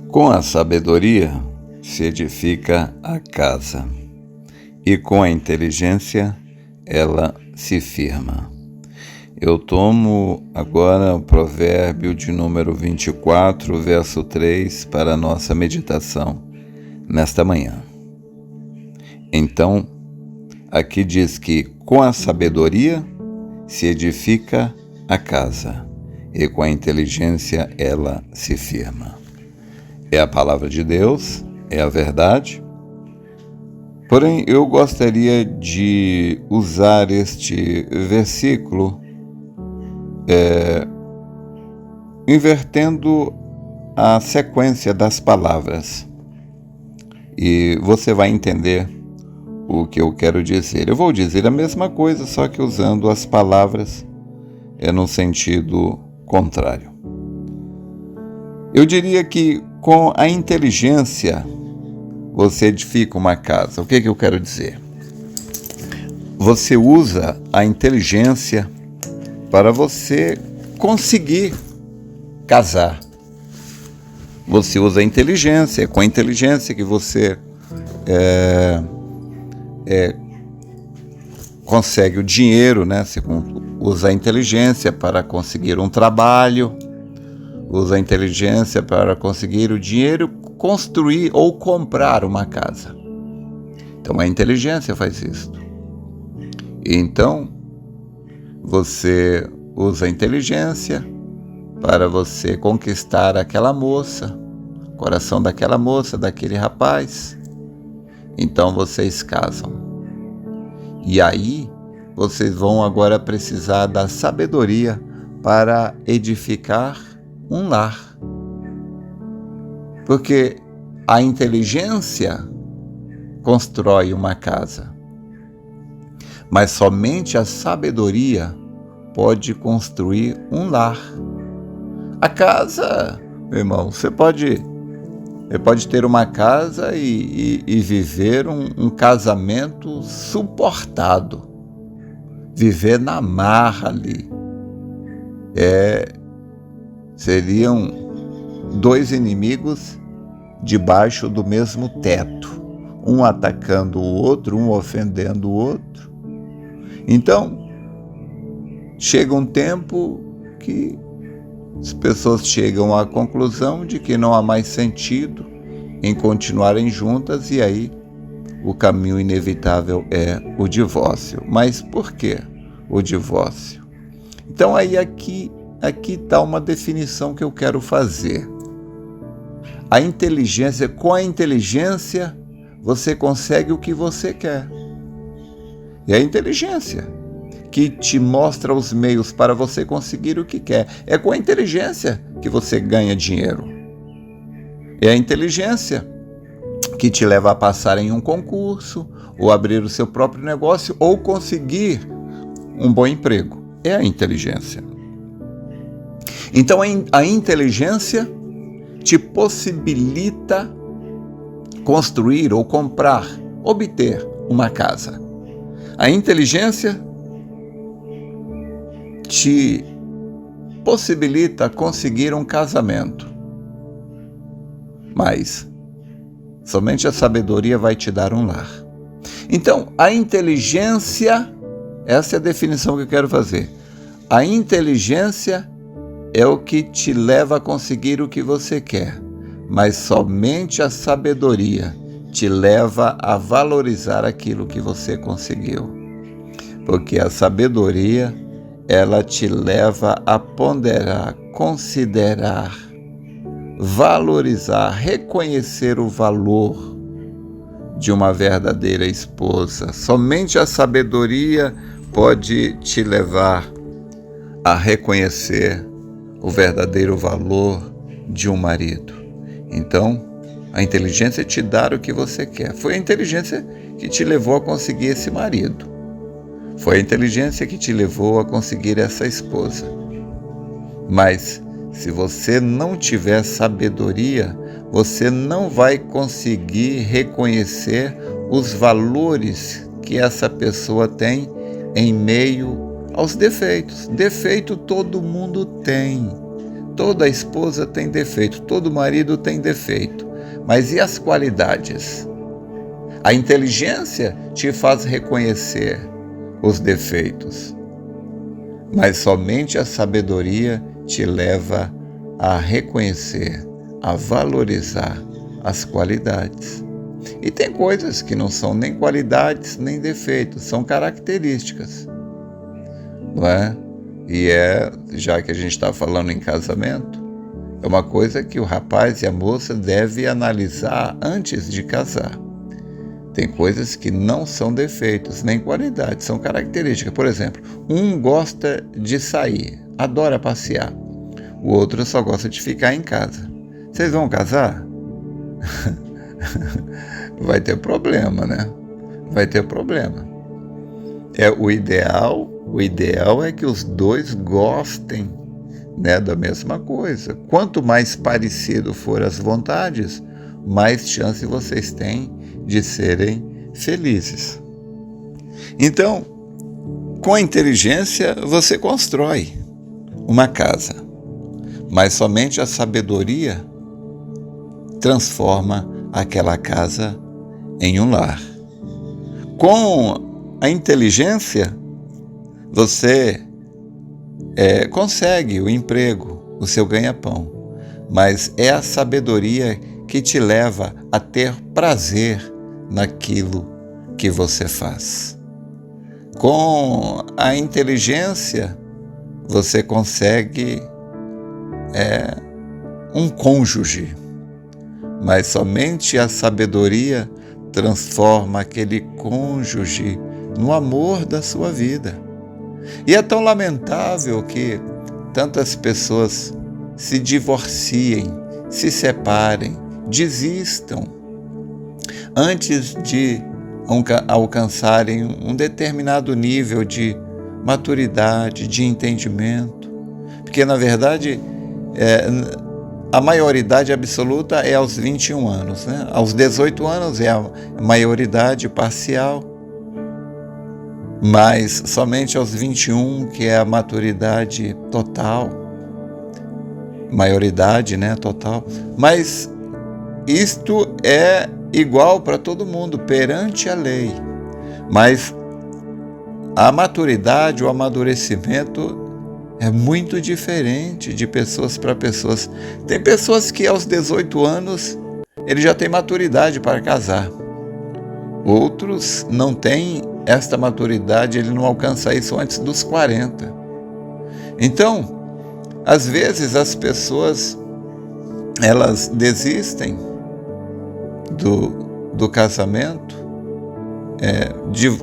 Com a sabedoria se edifica a casa, e com a inteligência ela se firma. Eu tomo agora o provérbio de número 24, verso 3, para a nossa meditação nesta manhã. Então, aqui diz que com a sabedoria se edifica a casa, e com a inteligência ela se firma. É a palavra de Deus, é a verdade. Porém, eu gostaria de usar este versículo invertendo a sequência das palavras. E você vai entender o que eu quero dizer. Eu vou dizer a mesma coisa, só que usando as palavras no sentido contrário. Eu diria que com a inteligência você edifica uma casa. O que eu quero dizer? Você usa a inteligência para você conseguir casar. Você usa a inteligência, é com a inteligência que você consegue o dinheiro, né? Você usa a inteligência para conseguir um trabalho, usa a inteligência para conseguir o dinheiro, construir ou comprar uma casa. Então a inteligência faz isso. Então você usa a inteligência para você conquistar aquela moça, o coração daquela moça, daquele rapaz. Então vocês casam. E aí vocês vão agora precisar da sabedoria para edificar um lar. Porque a inteligência constrói uma casa, mas somente a sabedoria pode construir um lar. A casa, meu irmão, você pode ter uma casa e viver um casamento suportado, viver na marra ali. Seriam dois inimigos debaixo do mesmo teto, um atacando o outro, um ofendendo o outro. Então, chega um tempo que as pessoas chegam à conclusão de que não há mais sentido em continuarem juntas, e aí o caminho inevitável é o divórcio. Mas por que o divórcio? Então aqui está uma definição que eu quero fazer. A inteligência, com a inteligência, você consegue o que você quer. E a inteligência que te mostra os meios para você conseguir o que quer. É com a inteligência que você ganha dinheiro. É a inteligência que te leva a passar em um concurso, ou abrir o seu próprio negócio, ou conseguir um bom emprego. É a inteligência. Então a inteligência te possibilita construir ou comprar, obter uma casa. A inteligência te possibilita conseguir um casamento. Mas somente a sabedoria vai te dar um lar. Então, a inteligência, essa é a definição que eu quero fazer. A inteligência é o que te leva a conseguir o que você quer, mas somente a sabedoria te leva a valorizar aquilo que você conseguiu. Porque a sabedoria, ela te leva a ponderar, considerar, valorizar, reconhecer o valor de uma verdadeira esposa. Somente a sabedoria pode te levar a reconhecer o verdadeiro valor de um marido. Então, a inteligência te dá o que você quer. Foi a inteligência que te levou a conseguir esse marido. Foi a inteligência que te levou a conseguir essa esposa. Mas, se você não tiver sabedoria, você não vai conseguir reconhecer os valores que essa pessoa tem em meio aos defeitos. Defeito todo mundo tem. Toda esposa tem defeito, todo marido tem defeito. Mas e as qualidades? A inteligência te faz reconhecer os defeitos, mas somente a sabedoria te leva a reconhecer, a valorizar as qualidades. E tem coisas que não são nem qualidades nem defeitos, são características, não é? E já que a gente está falando em casamento, é uma coisa que o rapaz e a moça devem analisar antes de casar. Tem coisas que não são defeitos, nem qualidades, são características. Por exemplo, um gosta de sair, adora passear. O outro só gosta de ficar em casa. Vocês vão casar? Vai ter problema, né? Vai ter problema. O ideal é que os dois gostem, né, da mesma coisa. Quanto mais parecido for as vontades, mais chance vocês têm de serem felizes. Então, com a inteligência você constrói uma casa, mas somente a sabedoria transforma aquela casa em um lar. Com a inteligência você consegue o emprego, o seu ganha-pão, mas é a sabedoria que te leva a ter prazer naquilo que você faz. Com a inteligência, você consegue um cônjuge, mas somente a sabedoria transforma aquele cônjuge no amor da sua vida. E é tão lamentável que tantas pessoas se divorciem, se separem, desistam antes de alcançarem um determinado nível de maturidade, de entendimento. Porque, na verdade, a maioridade absoluta é aos 21 anos, né? Aos 18 anos é a maioridade parcial, mas somente aos 21 que é a maturidade total, maioridade, né, total. Mas isto é igual para todo mundo, perante a lei. Mas a maturidade, o amadurecimento é muito diferente de pessoas para pessoas. Tem pessoas que aos 18 anos ele já tem maturidade para casar. Outros não têm esta maturidade, ele não alcança isso antes dos 40. Então, às vezes as pessoas elas desistem do casamento,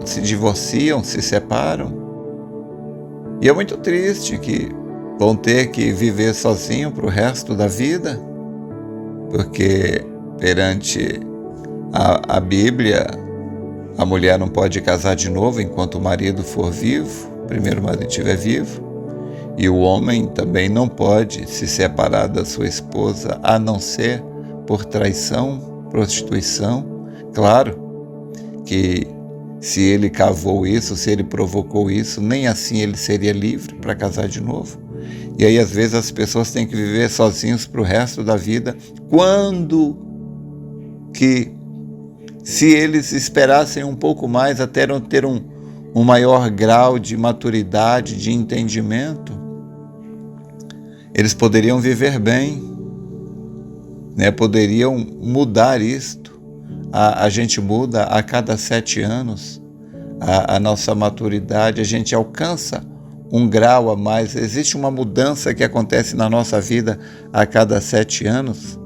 se divorciam, se separam, e é muito triste que vão ter que viver sozinho para o resto da vida, porque perante a Bíblia, a mulher não pode casar de novo enquanto o marido for vivo, o primeiro marido estiver vivo, e o homem também não pode se separar da sua esposa, a não ser por traição, prostituição. Claro que se ele cavou isso, se ele provocou isso, nem assim ele seria livre para casar de novo. E aí, às vezes, as pessoas têm que viver sozinhos para o resto da vida, quando que, se eles esperassem um pouco mais até ter um maior grau de maturidade, de entendimento, eles poderiam viver bem, né? Poderiam mudar isto. A gente muda a cada 7 anos, a nossa maturidade, a gente alcança um grau a mais. Existe uma mudança que acontece na nossa vida a cada 7 anos,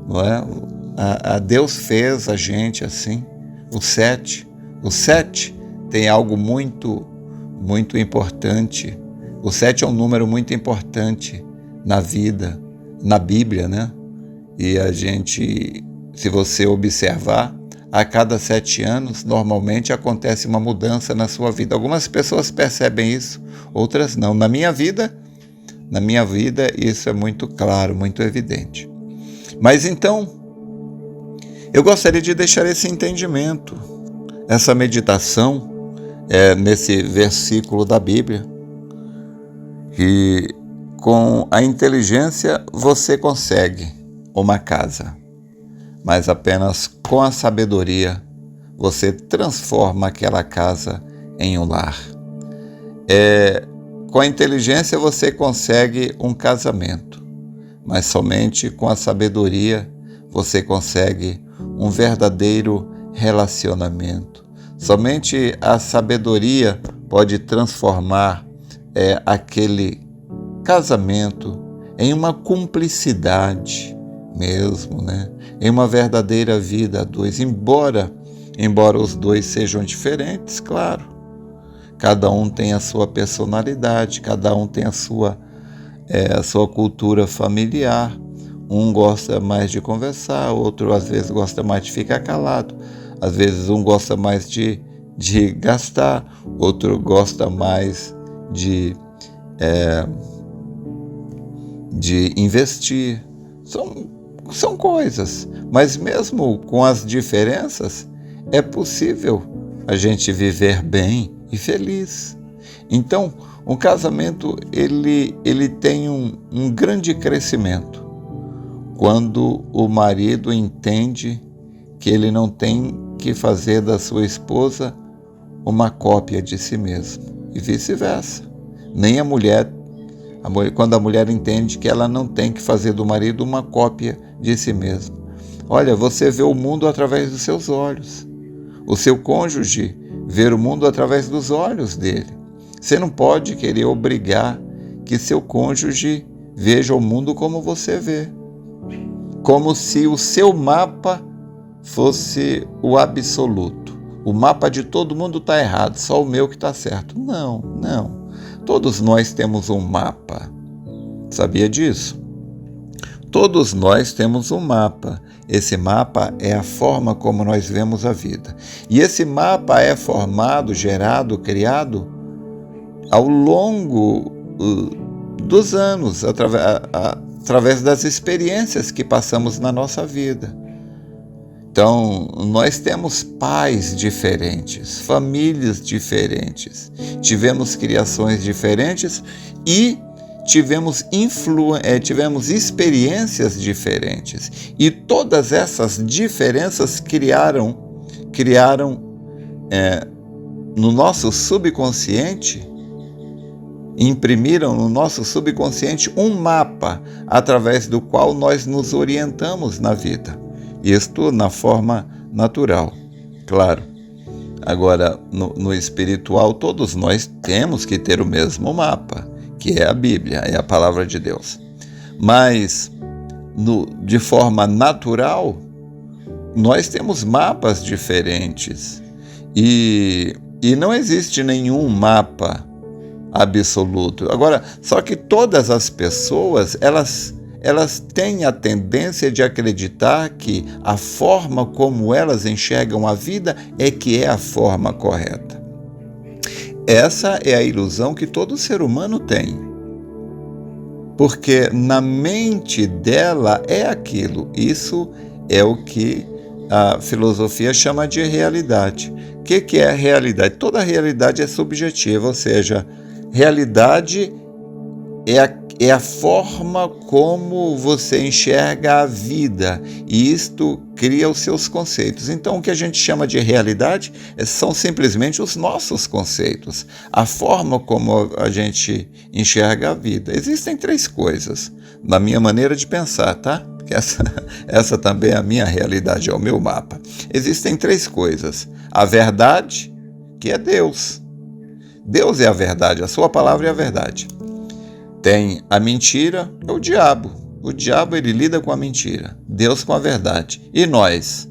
não é? Deus fez a gente assim, o 7. O 7 tem algo muito, muito importante. O 7 é um número muito importante na vida, na Bíblia, né? E a gente, se você observar, a cada 7 anos, normalmente acontece uma mudança na sua vida. Algumas pessoas percebem isso, outras não. Na minha vida, isso é muito claro, muito evidente. Mas então, eu gostaria de deixar esse entendimento, essa meditação, nesse versículo da Bíblia, que Com a inteligência você consegue uma casa, mas apenas com a sabedoria você transforma aquela casa em um lar. Com a inteligência você consegue um casamento, mas somente com a sabedoria você consegue um verdadeiro relacionamento. Somente a sabedoria pode transformar aquele casamento em uma cumplicidade mesmo, né? Em uma verdadeira vida a dois, embora os dois sejam diferentes, claro. Cada um tem a sua personalidade, cada um tem a sua cultura familiar. Um gosta mais de conversar, outro às vezes gosta mais de ficar calado. Às vezes um gosta mais de gastar, outro gosta mais de investir. São coisas, mas mesmo com as diferenças, é possível a gente viver bem e feliz. Então, o casamento ele tem um grande crescimento quando o marido entende que ele não tem que fazer da sua esposa uma cópia de si mesmo, e vice-versa. Nem a mulher, quando a mulher entende que ela não tem que fazer do marido uma cópia de si mesmo. Olha, você vê o mundo através dos seus olhos. O seu cônjuge vê o mundo através dos olhos dele. Você não pode querer obrigar que seu cônjuge veja o mundo como você vê. Como se o seu mapa fosse o absoluto. O mapa de todo mundo está errado, só o meu que está certo. Não. Todos nós temos um mapa. Sabia disso? Todos nós temos um mapa. Esse mapa é a forma como nós vemos a vida. E esse mapa é formado, gerado, criado ao longo dos anos, através das experiências que passamos na nossa vida. Então, nós temos pais diferentes, famílias diferentes, tivemos criações diferentes e tivemos experiências diferentes. E todas essas diferenças criaram no nosso subconsciente, imprimiram no nosso subconsciente um mapa através do qual nós nos orientamos na vida. Isto na forma natural, claro. Agora, no espiritual, todos nós temos que ter o mesmo mapa, que é a Bíblia, é a palavra de Deus. Mas, de forma natural, nós temos mapas diferentes. E não existe nenhum mapa absoluto. Agora, só que todas as pessoas, elas têm a tendência de acreditar que a forma como elas enxergam a vida é que é a forma correta. Essa é a ilusão que todo ser humano tem. Porque na mente dela é aquilo. Isso é o que a filosofia chama de realidade. O que é a realidade? Toda realidade é subjetiva, ou seja, realidade é a forma como você enxerga a vida, e isto cria os seus conceitos. Então, o que a gente chama de realidade são simplesmente os nossos conceitos, a forma como a gente enxerga a vida. Existem três coisas, na minha maneira de pensar, tá? Porque essa também é a minha realidade, é o meu mapa. Existem três coisas: a verdade, que é Deus. Deus é a verdade, a sua palavra é a verdade. Tem a mentira, é o diabo. O diabo, ele lida com a mentira, Deus com a verdade. E nós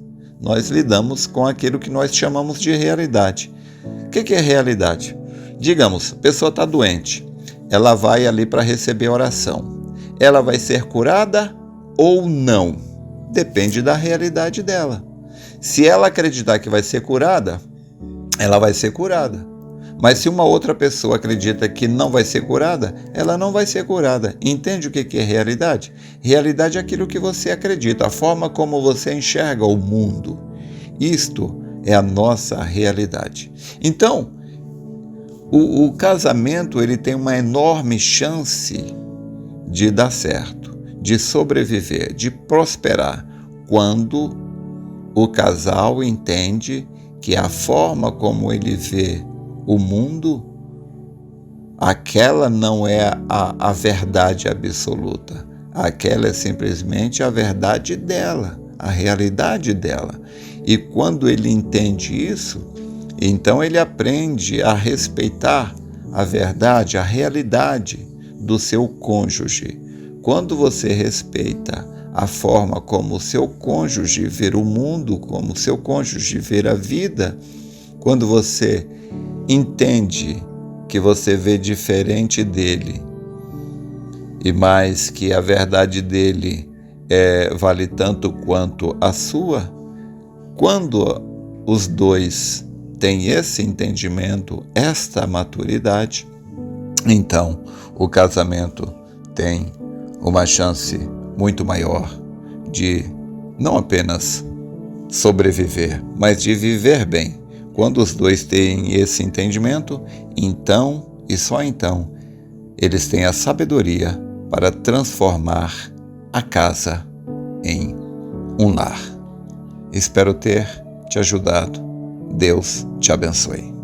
lidamos com aquilo que nós chamamos de realidade. O que é realidade? Digamos, a pessoa está doente, ela vai ali para receber oração. Ela vai ser curada ou não? Depende da realidade dela. Se ela acreditar que vai ser curada, ela vai ser curada. Mas se uma outra pessoa acredita que não vai ser curada, ela não vai ser curada. Entende o que é realidade? Realidade é aquilo que você acredita, a forma como você enxerga o mundo. Isto é a nossa realidade. Então, o casamento, ele tem uma enorme chance de dar certo, de sobreviver, de prosperar, quando o casal entende que a forma como ele vê o mundo, aquela não é a verdade absoluta. Aquela é simplesmente a verdade dela, a realidade dela. E quando ele entende isso, então ele aprende a respeitar a verdade, a realidade do seu cônjuge. Quando você respeita a forma como o seu cônjuge vê o mundo, como o seu cônjuge vê a vida, quando você entende que você vê diferente dele, e mais que a verdade dele vale tanto quanto a sua, quando os dois têm esse entendimento, esta maturidade, então o casamento tem uma chance muito maior de não apenas sobreviver, mas de viver bem. Quando os dois têm esse entendimento, então e só então eles têm a sabedoria para transformar a casa em um lar. Espero ter te ajudado. Deus te abençoe.